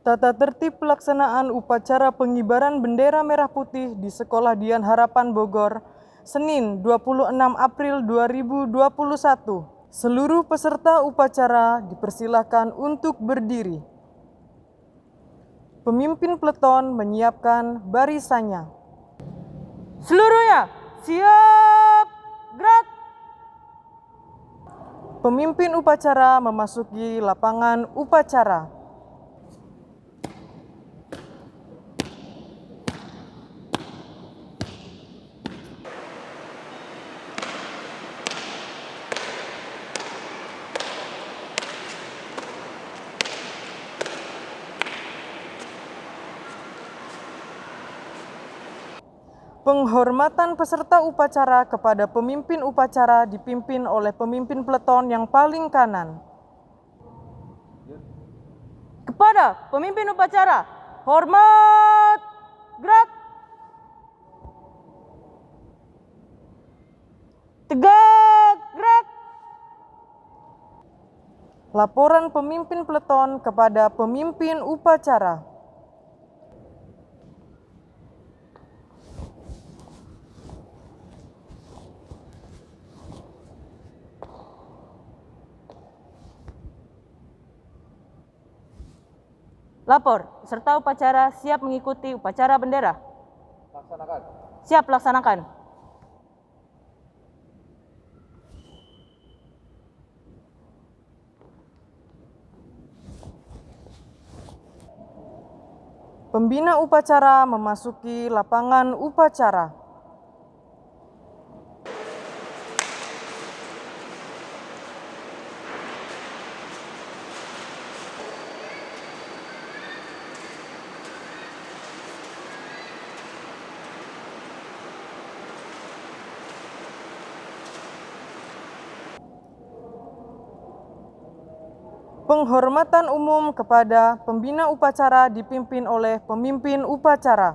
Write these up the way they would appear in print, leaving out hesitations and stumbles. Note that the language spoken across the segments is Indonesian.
Tata tertib pelaksanaan upacara pengibaran bendera merah putih di Sekolah Dian Harapan Bogor, Senin 26 April 2021. Seluruh peserta upacara dipersilakan untuk berdiri. Pemimpin peleton menyiapkan barisannya. Seluruhnya siap, gerak! Pemimpin upacara memasuki lapangan upacara. Penghormatan peserta upacara kepada pemimpin upacara dipimpin oleh pemimpin peleton yang paling kanan. Kepada pemimpin upacara, hormat, gerak. Tegak, gerak. Laporan pemimpin peleton kepada pemimpin upacara. Lapor, peserta upacara siap mengikuti upacara bendera. Laksanakan. Siap laksanakan. Pembina upacara memasuki lapangan upacara. Penghormatan umum kepada pembina upacara dipimpin oleh pemimpin upacara.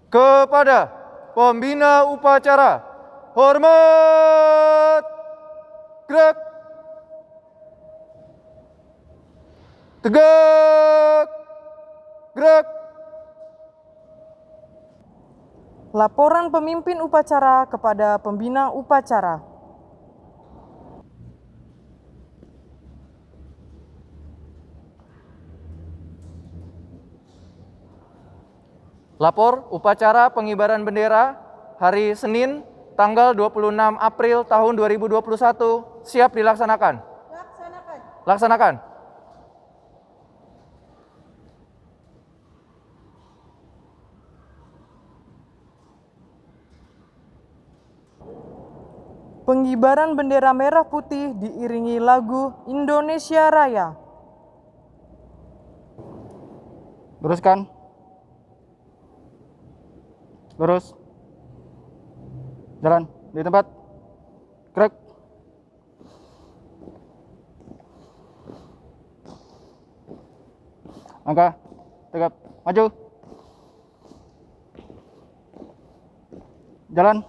Kepada pembina upacara, hormat, gerak. Tegak, gerak. Laporan pemimpin upacara kepada pembina upacara. Lapor upacara pengibaran bendera hari Senin tanggal 26 April tahun 2021 siap dilaksanakan. Laksanakan. Pengibaran bendera merah putih diiringi lagu Indonesia Raya. Luruskan. Lurus. Jalan di tempat. Gerak. Angka. Tegap. Maju. Jalan.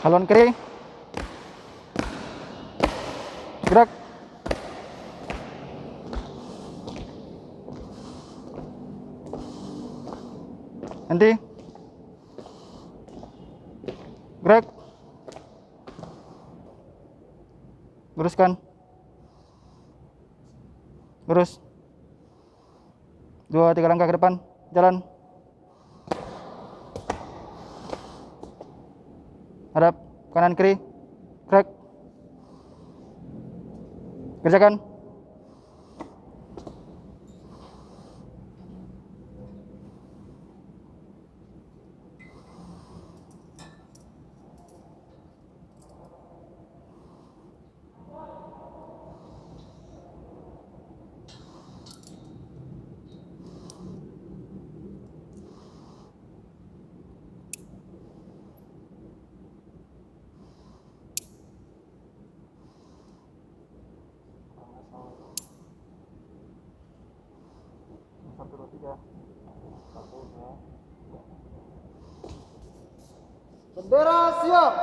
Haluan kiri. Gerak. Henti. Gerak. Luruskan. Lurus. 2-3 langkah ke depan. Jalan. Hadap kanan kiri. Gerak. Kerjakan. Bendera siap.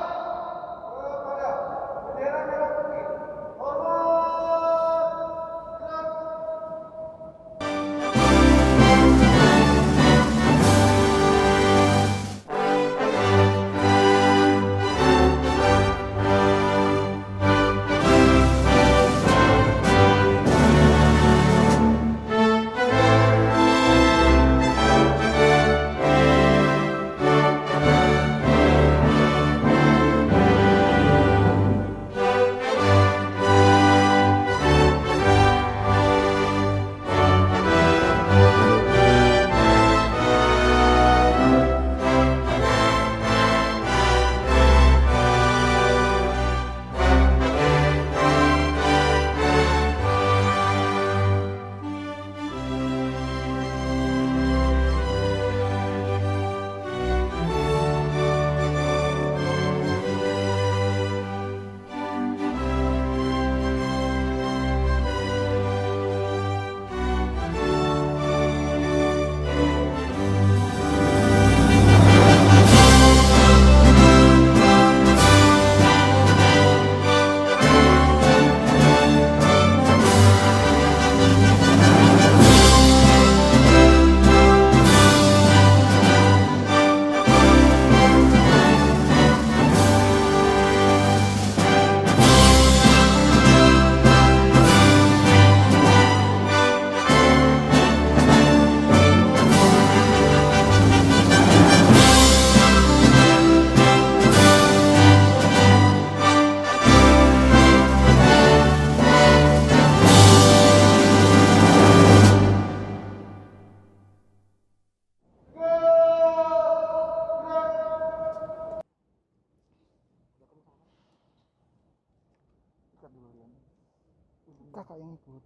Kakak yang ikut.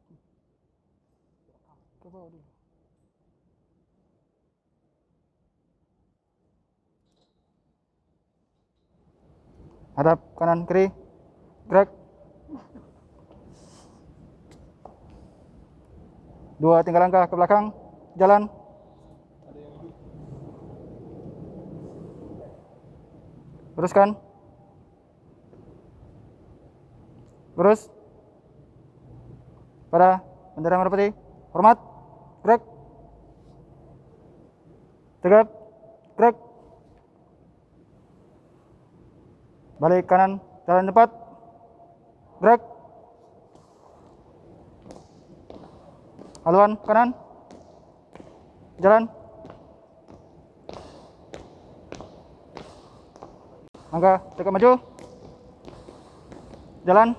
Coba dulu. Hadap kanan kiri. Gerak. 2 tinggal langkah ke belakang. Jalan. Teruskan. Lurus. Pada bendera merah putih. Hormat. Gerak. Tegap. Gerak. Balik kanan. Jalan cepat. Gerak. Haluan kanan. Jalan. Langkah tegak maju. Jalan.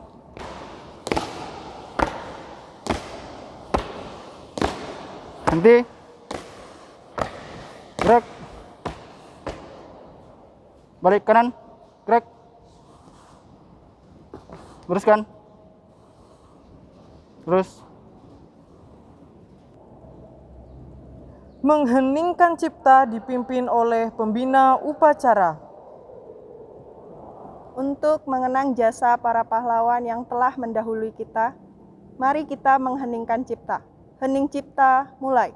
Henti. Gerak. Balik kanan. Gerak. Luruskan. Terus. Mengheningkan cipta dipimpin oleh pembina upacara. Untuk mengenang jasa para pahlawan yang telah mendahului kita, mari kita mengheningkan cipta. Hening cipta, mulai.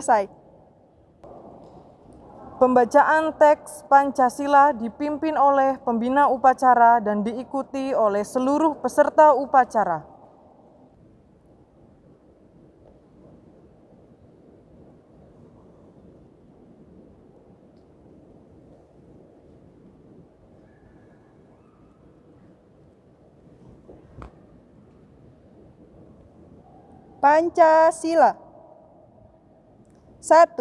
Selesai. Pembacaan teks Pancasila dipimpin oleh pembina upacara dan diikuti oleh seluruh peserta upacara. Pancasila. 1.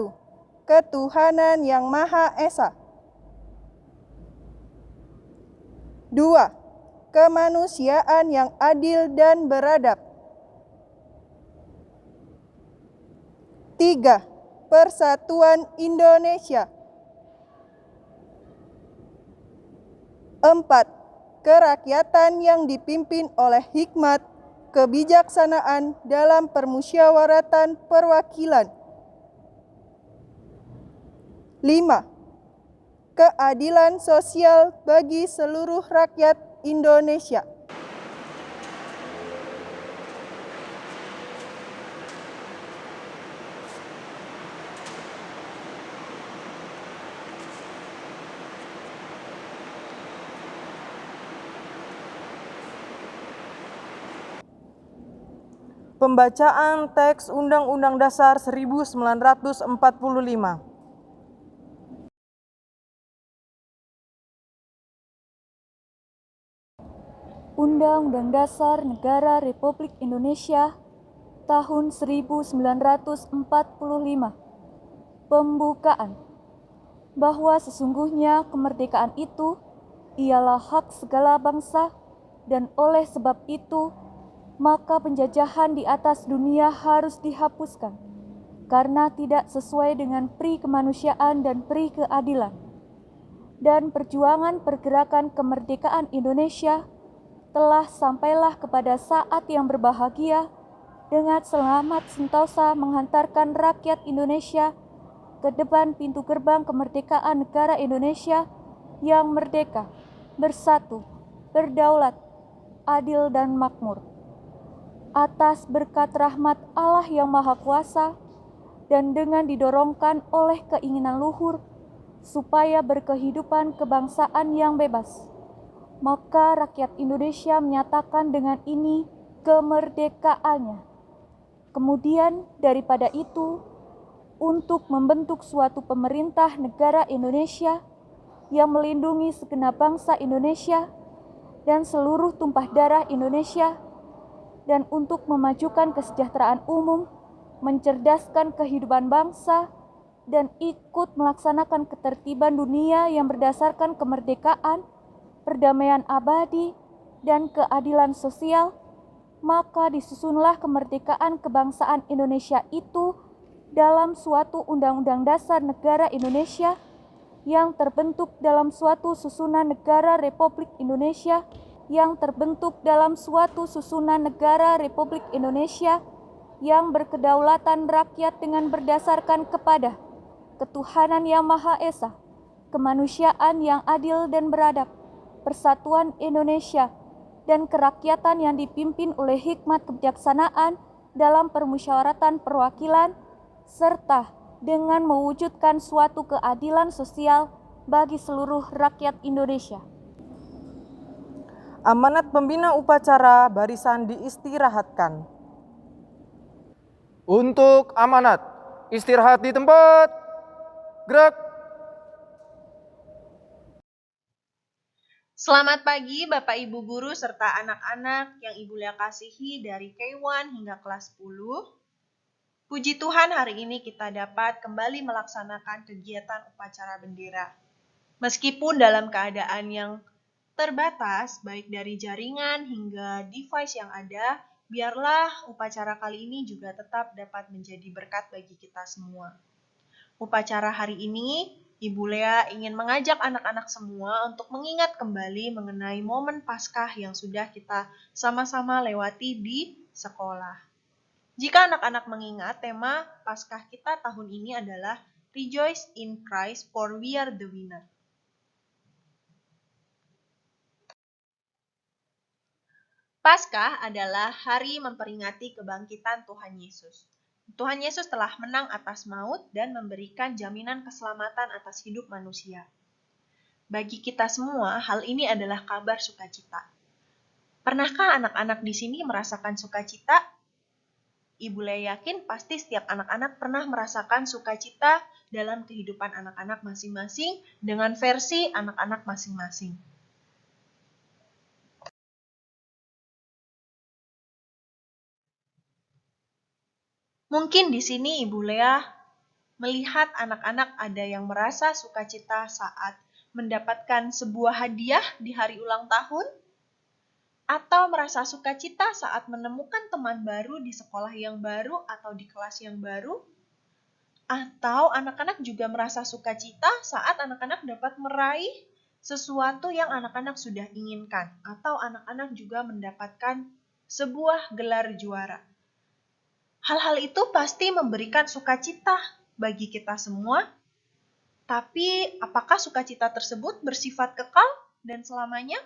Ketuhanan yang Maha Esa. 2. Kemanusiaan yang adil dan beradab. 3. Persatuan Indonesia. 4. Kerakyatan yang dipimpin oleh hikmat, kebijaksanaan dalam permusyawaratan perwakilan. 5. Keadilan sosial bagi seluruh rakyat Indonesia. Pembacaan teks Undang-Undang Dasar 1945. Undang-Undang Dasar Negara Republik Indonesia tahun 1945. Pembukaan. Bahwa sesungguhnya kemerdekaan itu ialah hak segala bangsa, dan oleh sebab itu maka penjajahan di atas dunia harus dihapuskan karena tidak sesuai dengan pri kemanusiaan dan pri keadilan. Dan perjuangan pergerakan kemerdekaan Indonesia telah sampailah kepada saat yang berbahagia dengan selamat sentosa menghantarkan rakyat Indonesia ke depan pintu gerbang kemerdekaan negara Indonesia yang merdeka, bersatu, berdaulat, adil dan makmur. Atas berkat rahmat Allah yang Maha Kuasa dan dengan didorongkan oleh keinginan luhur supaya berkehidupan kebangsaan yang bebas, maka rakyat Indonesia menyatakan dengan ini kemerdekaannya. Kemudian daripada itu, untuk membentuk suatu pemerintah negara Indonesia yang melindungi segenap bangsa Indonesia dan seluruh tumpah darah Indonesia, dan untuk memajukan kesejahteraan umum, mencerdaskan kehidupan bangsa, dan ikut melaksanakan ketertiban dunia yang berdasarkan kemerdekaan, perdamaian abadi, dan keadilan sosial, maka disusunlah kemerdekaan kebangsaan Indonesia itu dalam suatu Undang-Undang Dasar Negara Indonesia yang terbentuk dalam suatu susunan negara Republik Indonesia yang terbentuk dalam suatu susunan negara Republik Indonesia yang berkedaulatan rakyat dengan berdasarkan kepada ketuhanan yang Maha Esa, kemanusiaan yang adil dan beradab, persatuan Indonesia, dan kerakyatan yang dipimpin oleh hikmat kebijaksanaan dalam permusyawaratan perwakilan, serta dengan mewujudkan suatu keadilan sosial bagi seluruh rakyat Indonesia. Amanat pembina upacara barisan diistirahatkan. Untuk amanat, istirahat di tempat. Gerak. Selamat pagi Bapak Ibu Guru serta anak-anak yang Ibu Lia kasihi dari K1 hingga kelas 10. Puji Tuhan hari ini kita dapat kembali melaksanakan kegiatan upacara bendera. Meskipun dalam keadaan yang terbatas, baik dari jaringan hingga device yang ada, biarlah upacara kali ini juga tetap dapat menjadi berkat bagi kita semua. Upacara hari ini, Ibu Lea ingin mengajak anak-anak semua untuk mengingat kembali mengenai momen Paskah yang sudah kita sama-sama lewati di sekolah. Jika anak-anak mengingat, tema Paskah kita tahun ini adalah Rejoice in Christ, for we are the winner. Paskah adalah hari memperingati kebangkitan Tuhan Yesus. Tuhan Yesus telah menang atas maut dan memberikan jaminan keselamatan atas hidup manusia. Bagi kita semua, hal ini adalah kabar sukacita. Pernahkah anak-anak di sini merasakan sukacita? Ibu Lea yakin pasti setiap anak-anak pernah merasakan sukacita dalam kehidupan anak-anak masing-masing dengan versi anak-anak masing-masing. Mungkin di sini Ibu Lea melihat anak-anak ada yang merasa sukacita saat mendapatkan sebuah hadiah di hari ulang tahun, atau merasa sukacita saat menemukan teman baru di sekolah yang baru atau di kelas yang baru, atau anak-anak juga merasa sukacita saat anak-anak dapat meraih sesuatu yang anak-anak sudah inginkan, atau anak-anak juga mendapatkan sebuah gelar juara. Hal-hal itu pasti memberikan sukacita bagi kita semua. Tapi apakah sukacita tersebut bersifat kekal dan selamanya?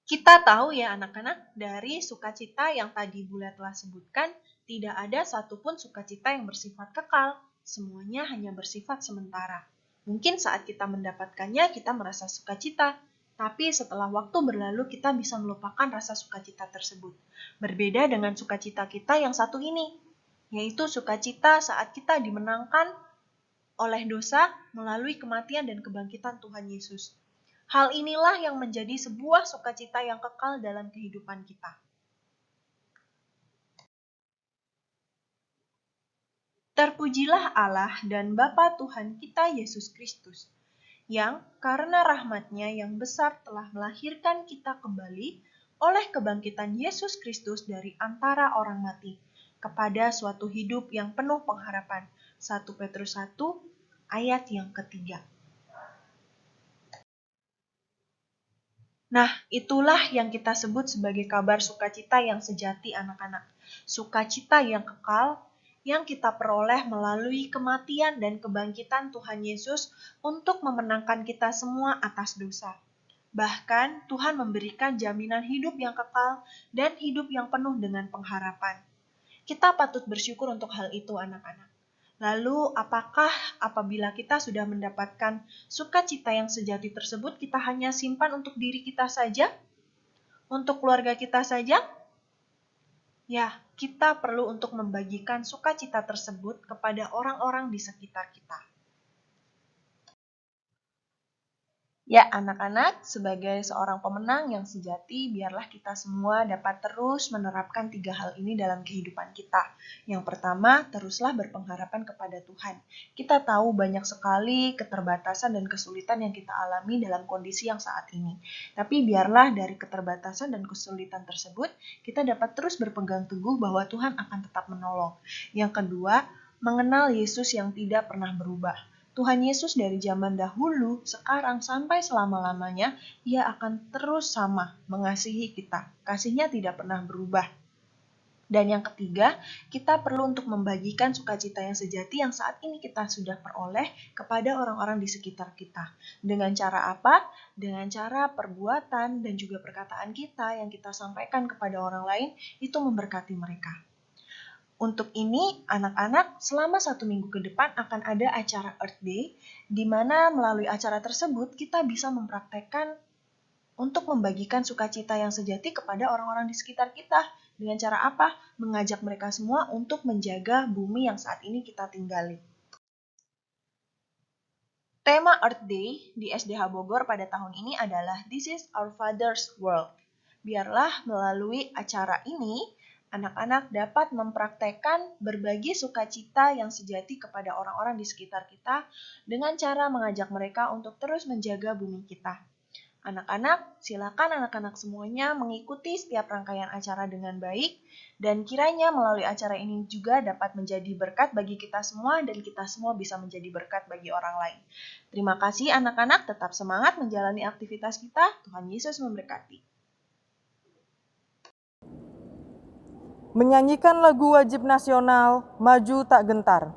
Kita tahu ya anak-anak, dari sukacita yang tadi Bula telah sebutkan, tidak ada satupun sukacita yang bersifat kekal. Semuanya hanya bersifat sementara. Mungkin saat kita mendapatkannya, kita merasa sukacita. Tapi setelah waktu berlalu, kita bisa melupakan rasa sukacita tersebut. Berbeda dengan sukacita kita yang satu ini, yaitu sukacita saat kita dimenangkan oleh dosa melalui kematian dan kebangkitan Tuhan Yesus. Hal inilah yang menjadi sebuah sukacita yang kekal dalam kehidupan kita. Terpujilah Allah dan Bapa Tuhan kita Yesus Kristus, yang karena rahmat-Nya yang besar telah melahirkan kita kembali oleh kebangkitan Yesus Kristus dari antara orang mati, kepada suatu hidup yang penuh pengharapan. 1 Petrus 1 ayat yang ketiga. Nah, itulah yang kita sebut sebagai kabar sukacita yang sejati anak-anak. Sukacita yang kekal yang kita peroleh melalui kematian dan kebangkitan Tuhan Yesus untuk memenangkan kita semua atas dosa. Bahkan Tuhan memberikan jaminan hidup yang kekal dan hidup yang penuh dengan pengharapan. Kita patut bersyukur untuk hal itu anak-anak. Lalu apakah apabila kita sudah mendapatkan sukacita yang sejati tersebut, kita hanya simpan untuk diri kita saja? Untuk keluarga kita saja? Ya, kita perlu untuk membagikan sukacita tersebut kepada orang-orang di sekitar kita. Ya anak-anak, sebagai seorang pemenang yang sejati, biarlah kita semua dapat terus menerapkan 3 hal ini dalam kehidupan kita. Yang pertama, teruslah berpengharapan kepada Tuhan. Kita tahu banyak sekali keterbatasan dan kesulitan yang kita alami dalam kondisi yang saat ini. Tapi biarlah dari keterbatasan dan kesulitan tersebut, kita dapat terus berpegang teguh bahwa Tuhan akan tetap menolong. Yang kedua, mengenal Yesus yang tidak pernah berubah. Tuhan Yesus dari zaman dahulu, sekarang sampai selama-lamanya, Ia akan terus sama mengasihi kita. Kasih-Nya tidak pernah berubah. Dan yang ketiga, kita perlu untuk membagikan sukacita yang sejati yang saat ini kita sudah peroleh kepada orang-orang di sekitar kita. Dengan cara apa? Dengan cara perbuatan dan juga perkataan kita yang kita sampaikan kepada orang lain, itu memberkati mereka. Untuk ini, anak-anak selama 1 minggu ke depan akan ada acara Earth Day, di mana melalui acara tersebut kita bisa mempraktekkan untuk membagikan sukacita yang sejati kepada orang-orang di sekitar kita. Dengan cara apa? Mengajak mereka semua untuk menjaga bumi yang saat ini kita tinggali. Tema Earth Day di SDH Bogor pada tahun ini adalah This is Our Father's World. Biarlah melalui acara ini, anak-anak dapat mempraktekkan berbagi sukacita yang sejati kepada orang-orang di sekitar kita dengan cara mengajak mereka untuk terus menjaga bumi kita. Anak-anak, silakan anak-anak semuanya mengikuti setiap rangkaian acara dengan baik, dan kiranya melalui acara ini juga dapat menjadi berkat bagi kita semua dan kita semua bisa menjadi berkat bagi orang lain. Terima kasih anak-anak, tetap semangat menjalani aktivitas kita. Tuhan Yesus memberkati. Menyanyikan lagu wajib nasional, Maju Tak Gentar.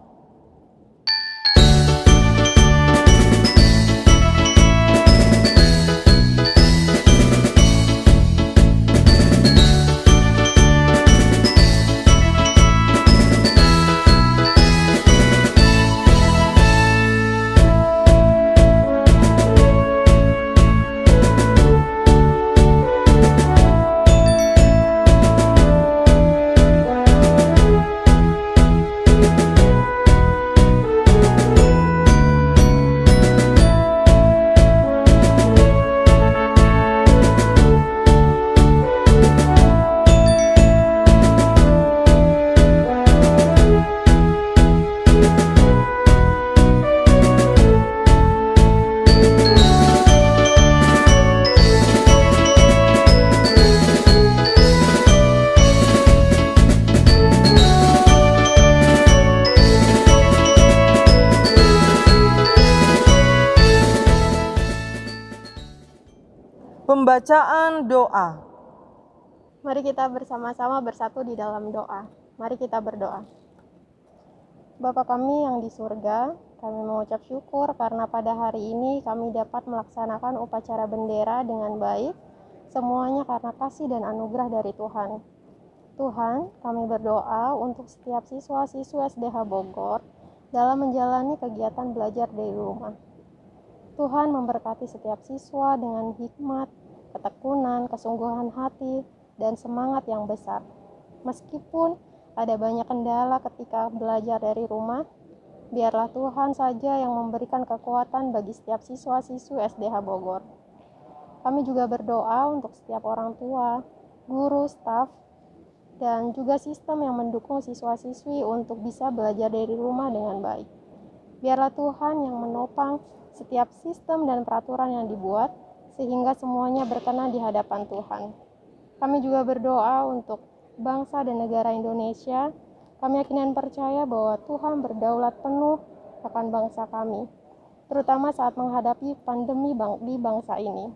Bacaan doa. Mari kita bersama-sama bersatu di dalam doa. Mari kita berdoa. Bapa kami yang di surga, kami mengucap syukur karena pada hari ini kami dapat melaksanakan upacara bendera dengan baik, semuanya karena kasih dan anugerah dari Tuhan. Tuhan, kami berdoa untuk setiap siswa-siswa SDH Bogor dalam menjalani kegiatan belajar dari rumah. Tuhan memberkati setiap siswa dengan hikmat, ketekunan, kesungguhan hati, dan semangat yang besar. Meskipun ada banyak kendala ketika belajar dari rumah, biarlah Tuhan saja yang memberikan kekuatan bagi setiap siswa-siswi SDH Bogor. Kami juga berdoa untuk setiap orang tua, guru, staf, dan juga sistem yang mendukung siswa-siswi untuk bisa belajar dari rumah dengan baik. Biarlah Tuhan yang menopang setiap sistem dan peraturan yang dibuat, sehingga semuanya berkenan di hadapan Tuhan. Kami juga berdoa untuk bangsa dan negara Indonesia. Kami yakin dan percaya bahwa Tuhan berdaulat penuh akan bangsa kami, terutama saat menghadapi pandemi di bangsa ini.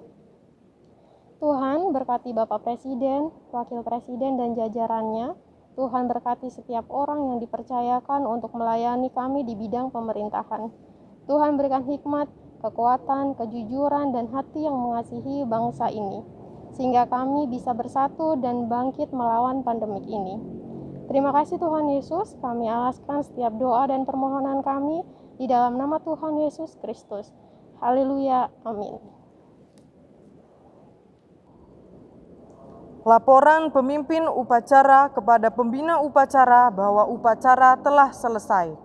Tuhan berkati Bapak Presiden, Wakil Presiden, dan jajarannya. Tuhan berkati setiap orang yang dipercayakan untuk melayani kami di bidang pemerintahan. Tuhan berikan hikmat, kekuatan, kejujuran, dan hati yang mengasihi bangsa ini, sehingga kami bisa bersatu dan bangkit melawan pandemik ini. Terima kasih Tuhan Yesus, kami alaskan setiap doa dan permohonan kami di dalam nama Tuhan Yesus Kristus. Haleluya, amin. Laporan pemimpin upacara kepada pembina upacara bahwa upacara telah selesai.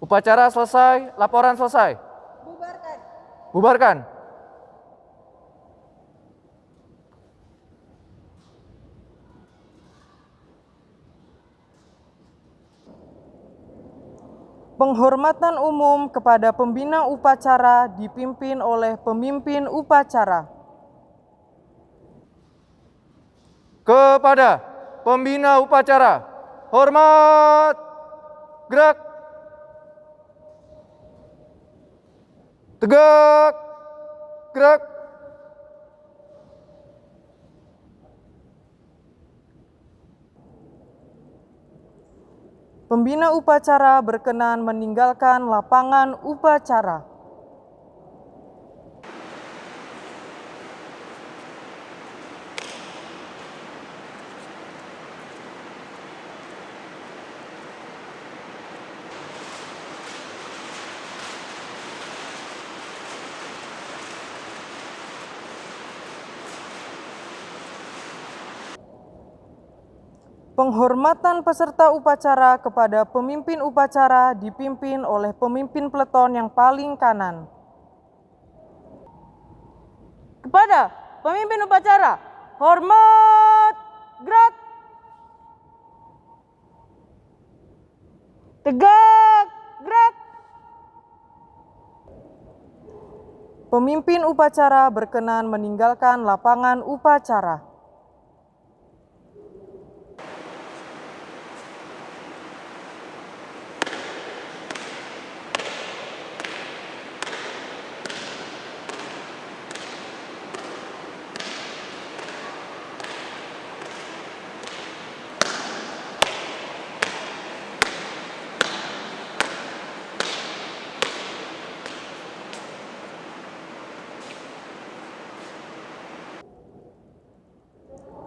Upacara selesai, laporan selesai. Bubarkan. Bubarkan. Penghormatan umum kepada pembina upacara dipimpin oleh pemimpin upacara. Kepada pembina upacara, hormat, gerak, tegak, gerak. Pembina upacara berkenan meninggalkan lapangan upacara. Penghormatan peserta upacara kepada pemimpin upacara dipimpin oleh pemimpin peleton yang paling kanan. Kepada pemimpin upacara, hormat, gerak, tegak, gerak. Pemimpin upacara berkenan meninggalkan lapangan upacara.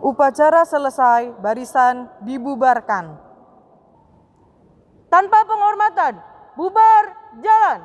Upacara selesai, barisan dibubarkan. Tanpa penghormatan, bubar, jalan.